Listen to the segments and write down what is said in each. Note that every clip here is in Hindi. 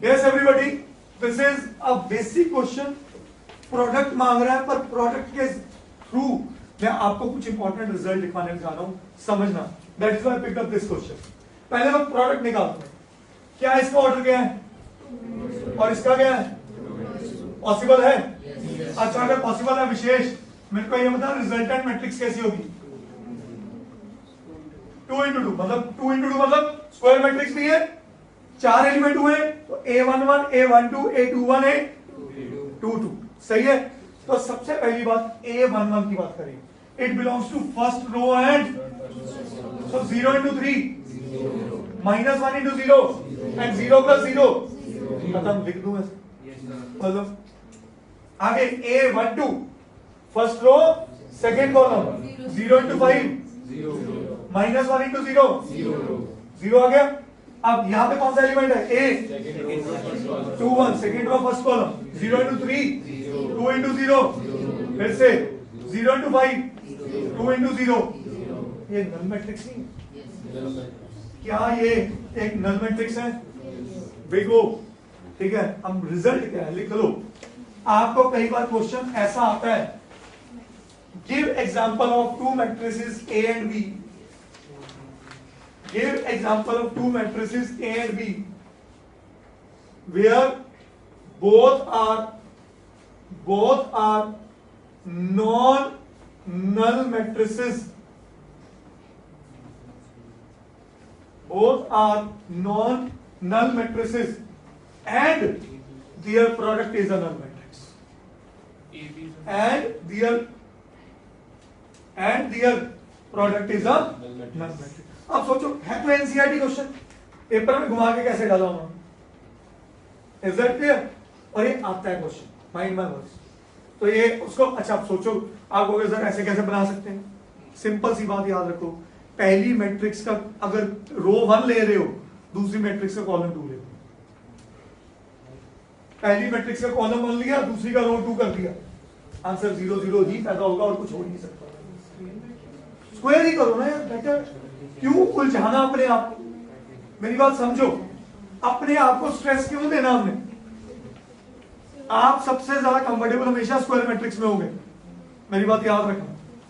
Yes everybody, this is a basic question. Product मांग रहा है, पर प्रोडक्ट के थ्रू मैं आपको कुछ इंपॉर्टेंट रिजल्ट दिखाने जा रहा हूं, समझना। That is why I picked up this question. पहले मैं प्रोडक्ट निकालता हूं। क्या इसका ऑर्डर क्या है और इसका क्या है? पॉसिबल है? अच्छा, अगर पॉसिबल है विशेष, मेरे को ये बता रिजल्टेंट मैट्रिक्स कैसी होगी? 2 into 2, मतलब 2 into 2 मतलब स्क्वायर मैट्रिक्स भी है, 4 एलिमेंट हुए तो A11, A12, A21, A22, सही है। तो सबसे पहली बात A11 की बात करें, it belongs to first row and so 0 into 3 minus 1 into 0 and 0 plus 0 खत्म, लिख दूं ऐसे। मतलब आगे A12 first row second column 0 into 5 minus 1 into 0 0 आ गया। अब यहां पे कौन सा एलिमेंट है? A 21 second row first column 0 into 3 2 into 0 फिर से 0 into 5 2 into 0। ये नल मैट्रिक्स नहीं है क्या? ये एक नल मैट्रिक्स है। बिगो, ठीक है। अब रिजल्ट क्या है लिख लो। आपको कई बार क्वेश्चन ऐसा आता है, give example of to matrices A and B, give example of two matrices A and B where both are non-null matrices, both are non-null matrices and their product is a null matrix, and their product is a null matrix। अब सोचो, है तो एनसीईआरटी क्वेश्चन, पेपर में घुमा के कैसे डाला उन्होंने, इज दैट क्लियर? और ये आता है क्वेश्चन, माइंड माय वर्ड्स। तो ये उसको, अच्छा आप सोचो, आप कहोगे सर ऐसे कैसे बना सकते हैं? सिंपल सी बात याद रखो, पहली मैट्रिक्स का अगर रो 1 ले रहे हो, दूसरी मैट्रिक्स का कॉलम 2 ले लो। पहली मैट्रिक्स का कॉलम 1 लिया, दूसरी का रो 2 कर दिया, आंसर 0 0 ही पैदा होगा और कुछ हो नहीं सकता। स्क्वायर ही करो ना यार, बेटर। क्यों उलझाना अपने आप को? मेरी बात समझो, अपने आप को स्ट्रेस क्यों देना हमने? आप सबसे ज्यादा कंफर्टेबल हमेशा स्क्वायर मैट्रिक्स में होंगे, मेरी बात याद रखना,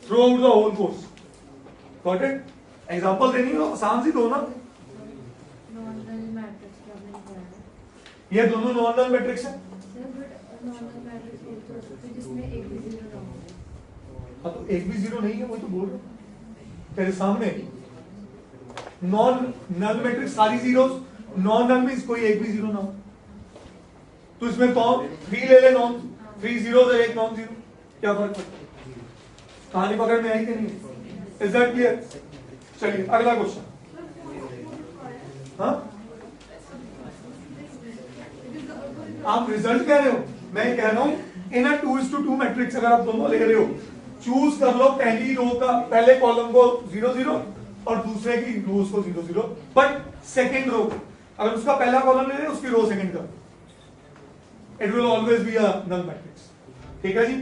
throughout the whole course. Got it? Example देनी हो आसान सी दो ना। ये दोनों नॉन नल मैट्रिक्स है। हाँ तो एक भी 0 नहीं है, वो तो बोल रहा हूं तेरे सामने। नॉन नल मैट्रिक्स सारी जीरोस, नॉन नल मींस कोई एक भी 0 ना हो। तो इसमें तो 3 ले ले, नॉन 3 zeros है, एक नॉन 0, क्या फर्क पड़ता है? कहानी पकड़ में आई कि नहीं? Is that clear? चलिए अगला क्वेश्चन। हाँ, आप रिजल्ट कह रहे हो, मैं कह रहा हूं इन अ 2:2 मैट्रिक्स अगर आप दोनों ले रहे हो, चूज कर लो पहली रो का, पहले कॉलम को 0 0 और दूसरे की रोज को 0 0, बट सेकेंड रो अगर उसका पहला कॉलम ले रहे हो, उसकी रो सेकेंड का, it will always be a null matrix. ठीक है जी।